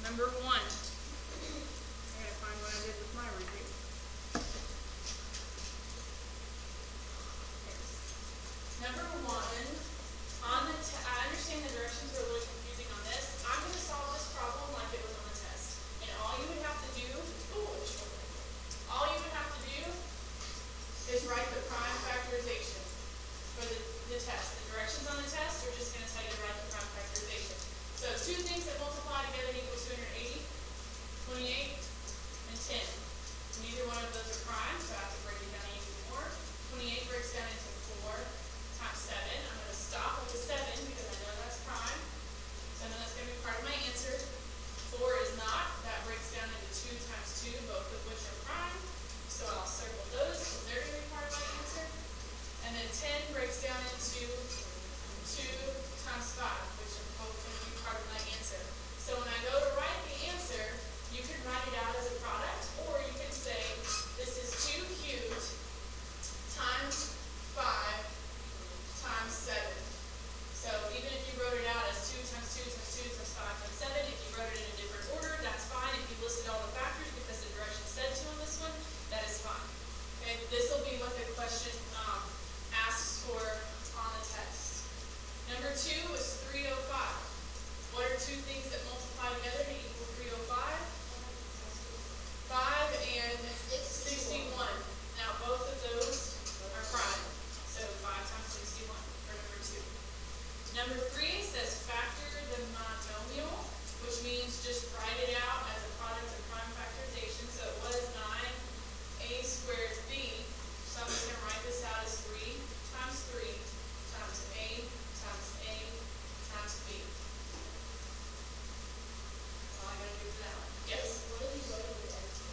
Number 1. I gotta find what I did with my review. Number 1, I understand the directions are a little confusing on this. I'm going to solve this problem like it was on the test. And all you would have to do, is write the prime factorization for the test. The directions on the test are just going to tell you to write the prime factorization. So two things that multiply together equals 280, 28, and 10. Neither one of those are prime, so I have to break it down even more. 28 breaks down into 4 times 7. I'm going to stop with the 7 because I know that's prime. So I know that's going to be part of my answer. 4 is not. That breaks down into 2 times 2, both of which are prime. So I'll circle those because they're going to be part of my answer. And then 10 breaks down into 2 times 5, which are both going to be part of my answer. So when I go to write the answer, you can write it out as a product, or you can say this is 2 cubed times 5 times 7. So even if you wrote it out as 2 times 2 times 2 times 5 times 7, if you wrote it in a different order, that's fine. If you listed all the factors because the direction said to on this one, that is fine. Okay, this will be what the question asks for on the test. Number 2 is 305. What are two things that multiply together to equal 305? 5 and 61. Now both of those are prime. So 5 times 61 for number 2. Number 3 says factor the monomial, which means just write it out as a product of prime factorization. So it was 9a squared b. So I'm just going to write this out as 3 times 3 times a times a times b. That's all I got to do for that one. Yes? What are we writing with empty?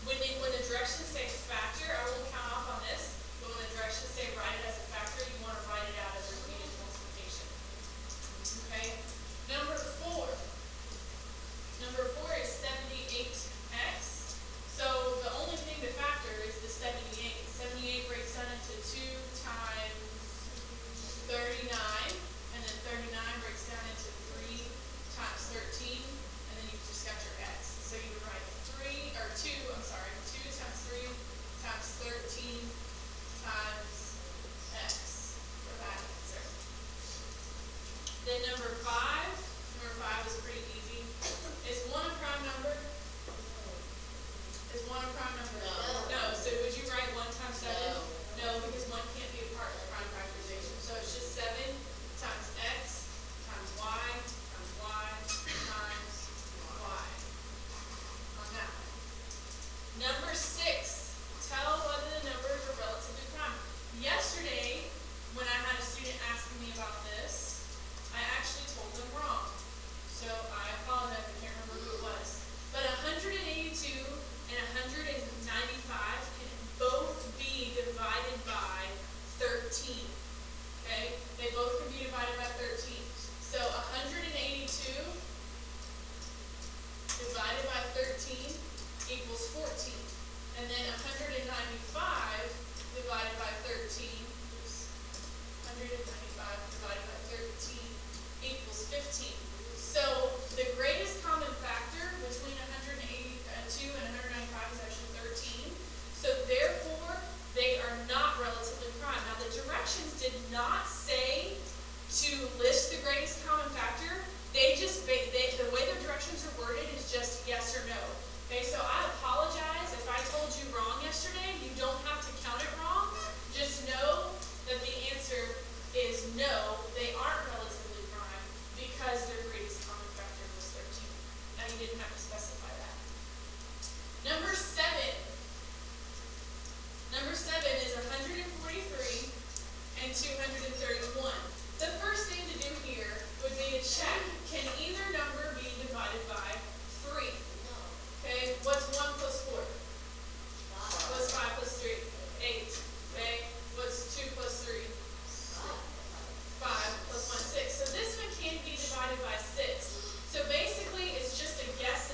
When the directions say factor, I won't count off on this, but when the directions say write it as a factor, you want to write it out as a repeated multiplication. Okay? Number 4. Number 4 is 78x. So the only thing to factor is the 78. 78 breaks down into 2 times 39, and then 39 breaks down into 3 times 13, and then you've just got your x. So you would write 2 times 3 times 13 times x for that answer. Then number 5 is pretty easy. Is 1 a prime number? Is 1 a prime number? No. So would you write 1 times 7? No, because 1 can't be a part of the prime factorization. So it's just 7 times x times y times y times y on that one. Number 6, tell whether the numbers are relatively prime. Yesterday, when I had a student asking me about this, I actually told them wrong. So I apologize, I can't remember who it was. But 182 and 195 can both be divided by 13. Okay? They both can be divided by 13. So 182 divided by 13 equals 14. And then 195 divided by 13 is 195 divided by 13 equals 15. So the greatest common factor between 182 and 195 is actually 13. So therefore, they are not relatively prime. Now the directions did not say to list the greatest common factor. The way the directions are worded is just yes or no. Okay, so I apologize if I told you wrong yesterday. You don't have to count it wrong. Just know that the answer is no. They aren't relatively prime because their greatest common factor was 13. Now you didn't have to specify that. Number 7. Number 7 is 143 and 231. The first thing to do here would be to check, can either number be divided by 3? Okay, what's 1 plus 4? 5. What's 5 plus 3? 8. Okay, what's 2 plus 3? 5 plus 1, 6. So this one can be divided by 6. So basically, it's just a guess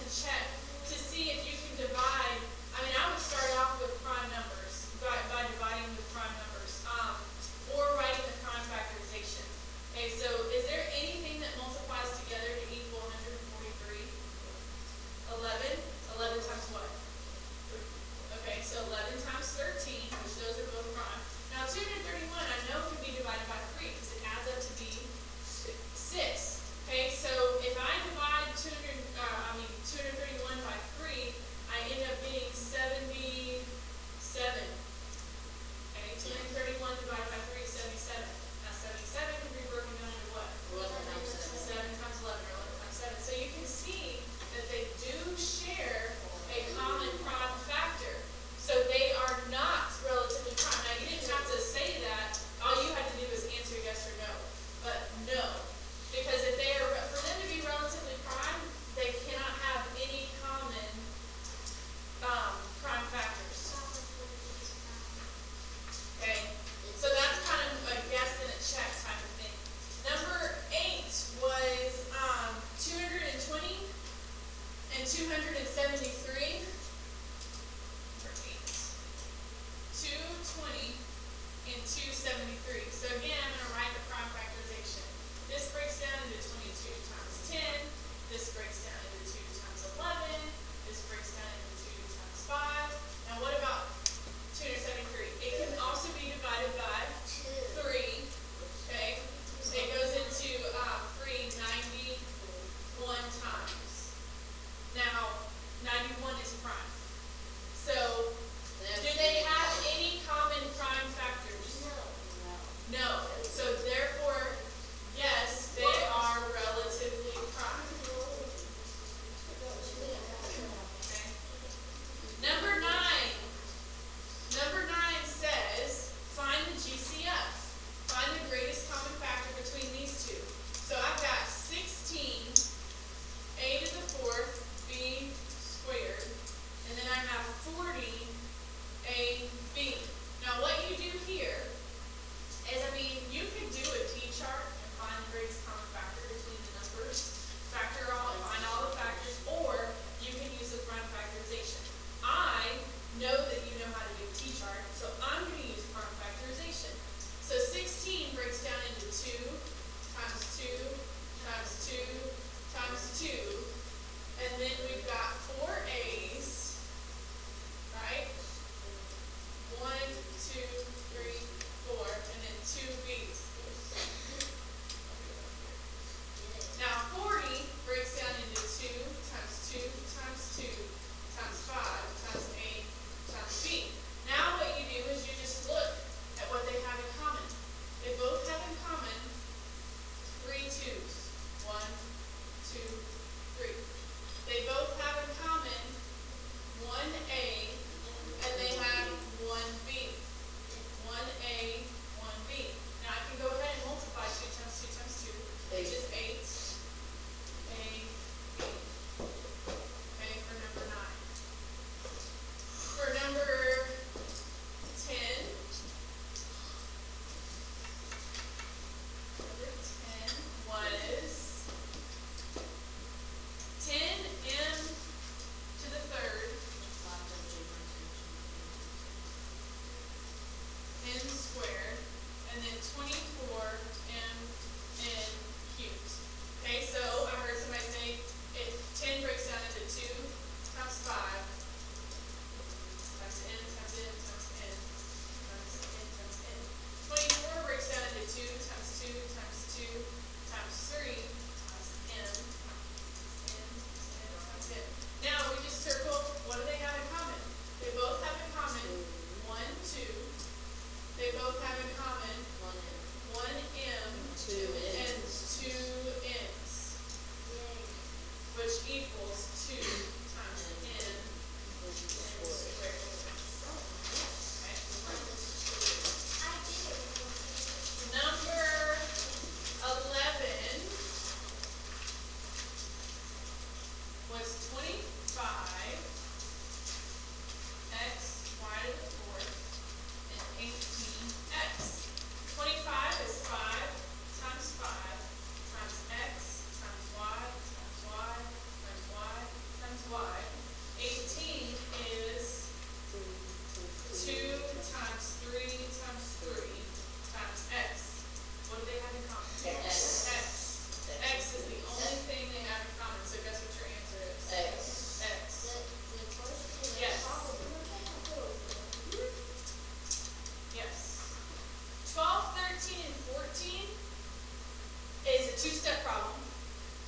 two-step problem.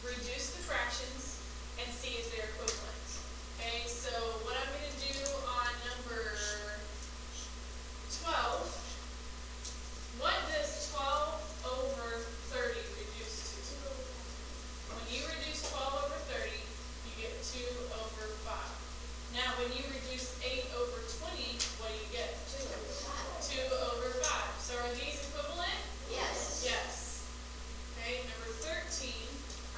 Reduce the fractions and see if they're equivalent. Okay, so what I'm going to do on number 12, what does 12 over 30 reduce to? When you reduce 12 over 30, you get 2 over 5. Now, when you reduce 8 over 20, what do you get? 2 over 5. 2 over 5. So are these equivalent? Yes. Yes. Okay, number 13,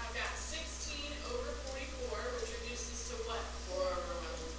I've got 16 over 44, which reduces to what? 4 over 120.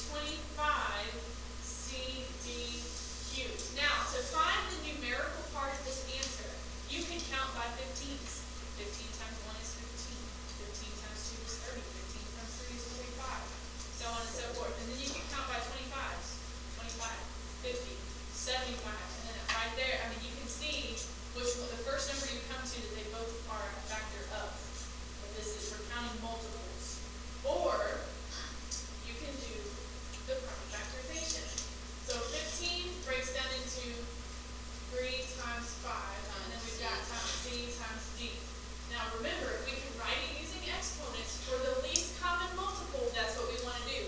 25 CD cubed. Now, to find the numerical part of this answer, you can count by 15s. 15 times 1 is 15. 15 times 2 is 30. 15 times 3 is 45. So on and so forth. And then you can count by 25s. 25, 50, 75. And then right there, I mean, you can see which one, the first number you come to that they both are a factor of. But this is for counting multiples. Or you can do the prime factorization. So 15 breaks down into 3 times 5, and then we've got times C times D. Now remember, we can write it using exponents for the least common multiple. That's what we want to do.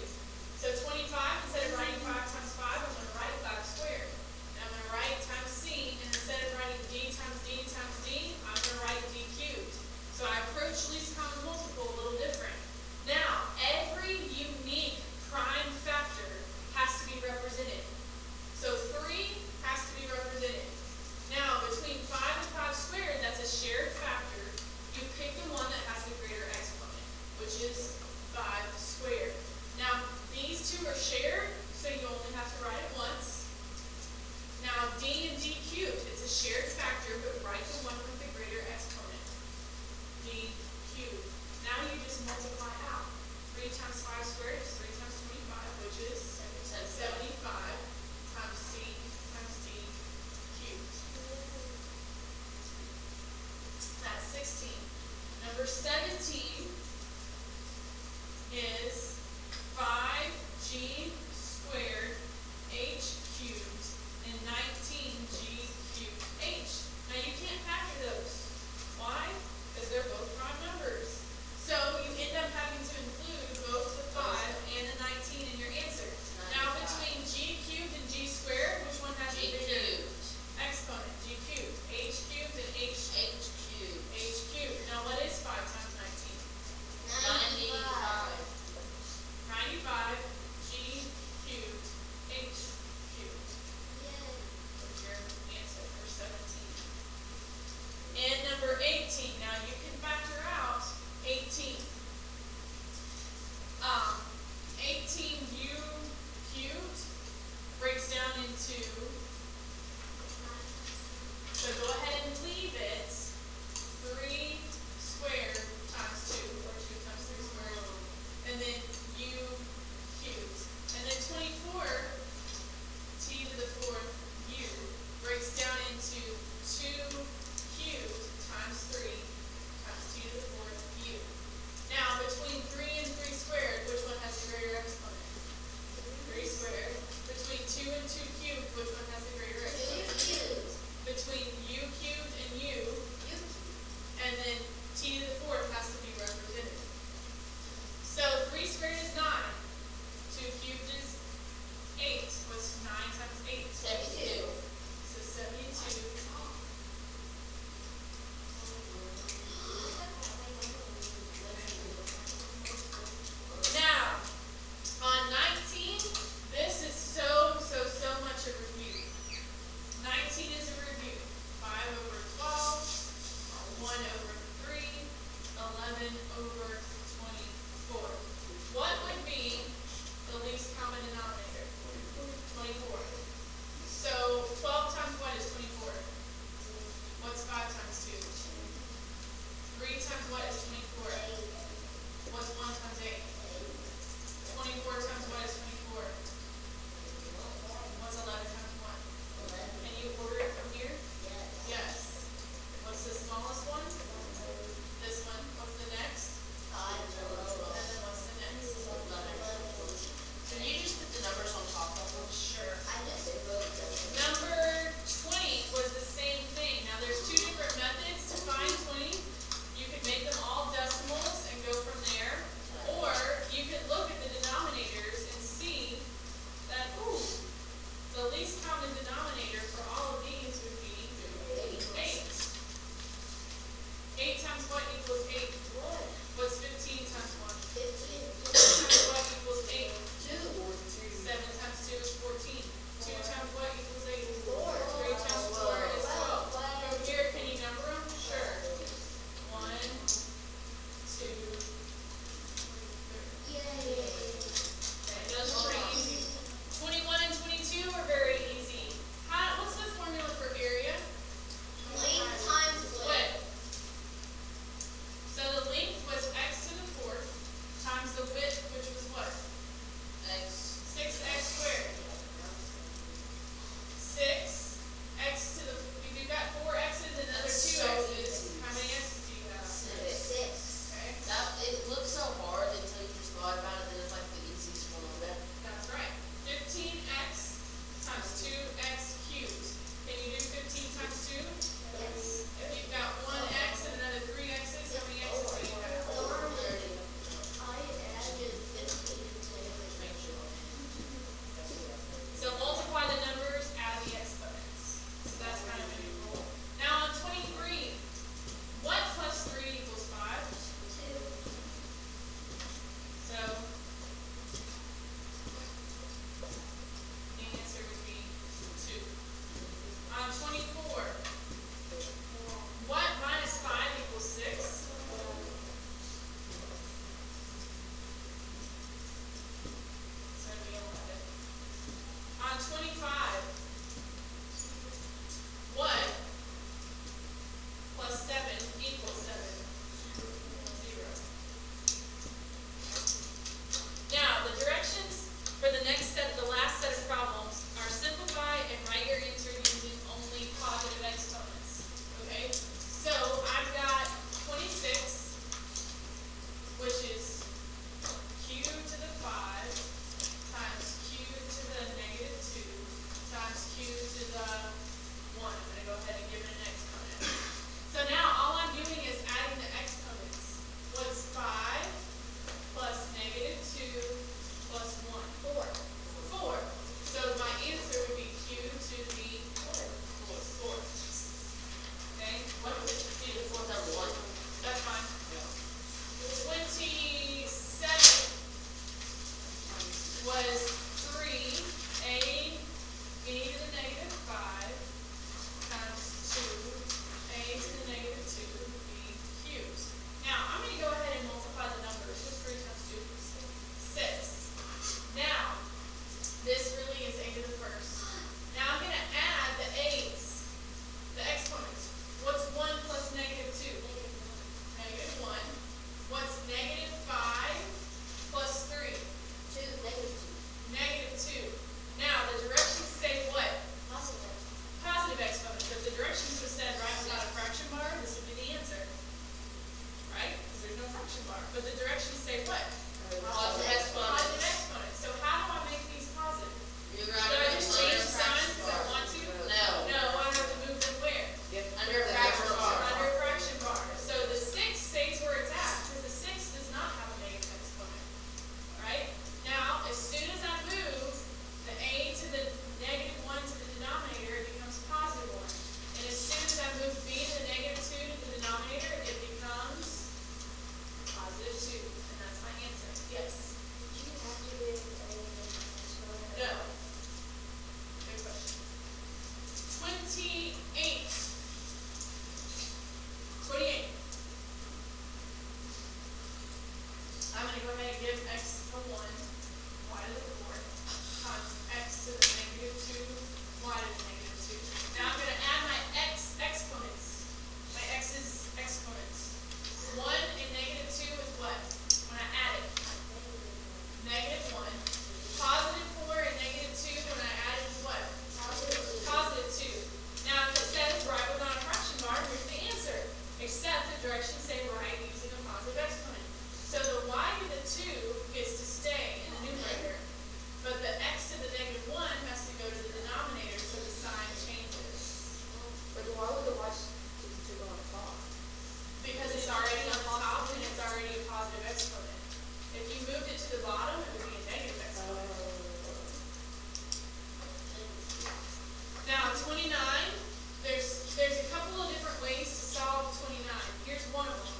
So 25, instead of writing 5 times 5, I'm going to write 5 squared. And I'm going to write times C, and instead of writing D times D times D, I'm going to write D cubed. So I approach least common multiple a little different. Now, every unique prime factor has to be represented. So 3 has to be represented. Now, between 5 and 5 squared, that's a shared factor. You pick the one that has the greater exponent, which is 5 squared. Now, these two are shared, so you only have to write it once. Now, D and D cubed, it's a shared factor, but write the one with the greater exponent. D cubed. Now you just multiply out. 3 times 5 squared is 3 times 25, which is 75 times C times D cubed. That's 16. Number 17 is 5G squared H cubed and 19G cubed H. Now you can't factor those. Why? Because they're both prime numbers. So you end up having to include both the 5 and the 19 in your answer. Now between G cubed and G squared, which one has the bigger exponent? G cubed. H cubed and H cubed. H cubed. Now what is 5 times 19? 95. 95 G cubed H cubed. There's your answer for 17. And number 18. Now you can factor out 18. 18U cubed breaks down into, so go ahead and leave it, 3 squared times 2, or 2 times 3 squared, and then U cubed. And then 24, T to the 4th U, breaks down into 2 cubed times 3 times T to the 4th U. Now, between 3 and 3 squared, which one has the greater exponent? 3 squared. Between 2 and 2 cubed, which one was 3a e to the negative 5 times 2a to the negative 2b cubed. Now, I'm going to go ahead and multiply the numbers. What's 3 times 2? 6. Now, this really is a to the first. Now, I'm going to add the a's, the exponents. What's 1 plus negative 2? Negative 1. What's negative 5 plus 3? 2, negative 2. Negative 2. Now, the directions say what? Positive. Positive exponents. If the directions would have said right without a fraction bar, this would be the answer. Right? Because there's no fraction bar. But the directions say what? Positive exponents. Positive exponents. So how do I make these positive? You're Do I just change the signs because I want to? No. No, I have to move them where? Under a fraction bar. Under a fraction bar. So the 6 stays where it's at because the 6 does not have a negative exponent. Alright? Now, as soon as I move the a to the negative 1 to the denominator, it becomes positive 1. And as soon as I move b to the negative 2 to the denominator, it becomes positive 2. And that's my answer. Yes? Did you have to give a exponent? No. Good question. 28. 28. I'm going to go ahead and give x a 1, y to the 4th, times x to the negative 2, y to the negative 2. Now I'm going to add my exponents. My x's exponents. 1 and negative 2 is what? When I add it. Negative 1. Positive 4 and negative 2 when I add it is what? Positive 2. Now if it says right without a fraction bar, here's the answer. Except the directions say right using a positive exponent. So the y to the 2 gets to stay in the numerator, but the x to the negative 1 has to go to the denominator, so the sign changes. But why would the watch to go on the top? Because it's already on the top and it's already a positive exponent. If you moved it to the bottom, it would be a negative exponent. Now 29, there's a couple of different ways to solve 29. Here's one of them.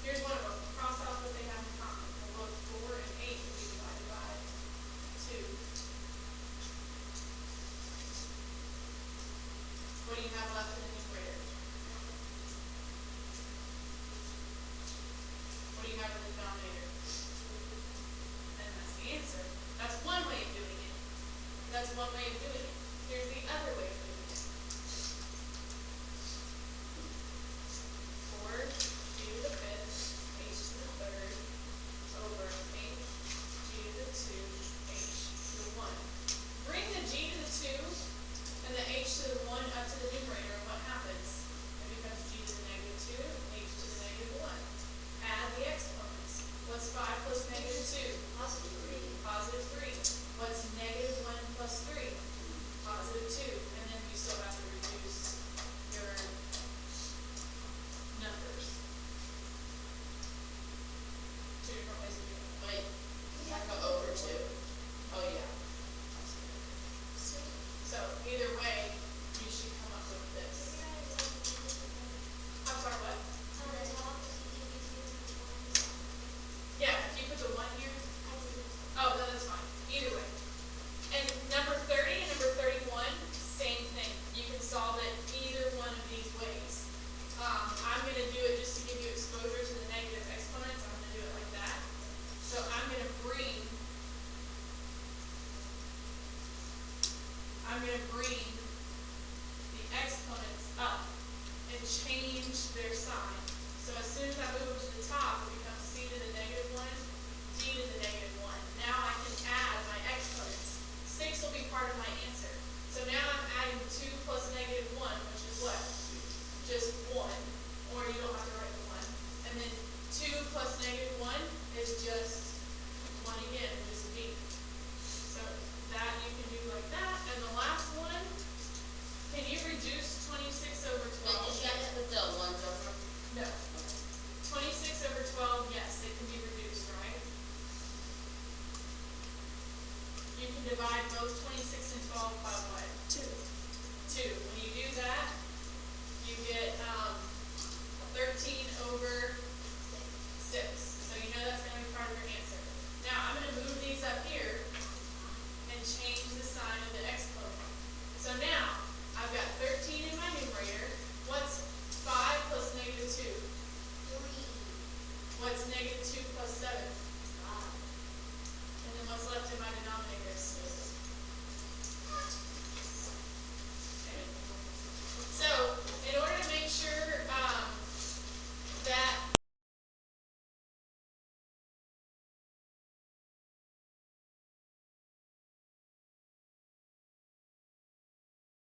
Here's one of them. Cross out what they have in common. We'll look 4 and 8 will be divided by 2. What do you have left in the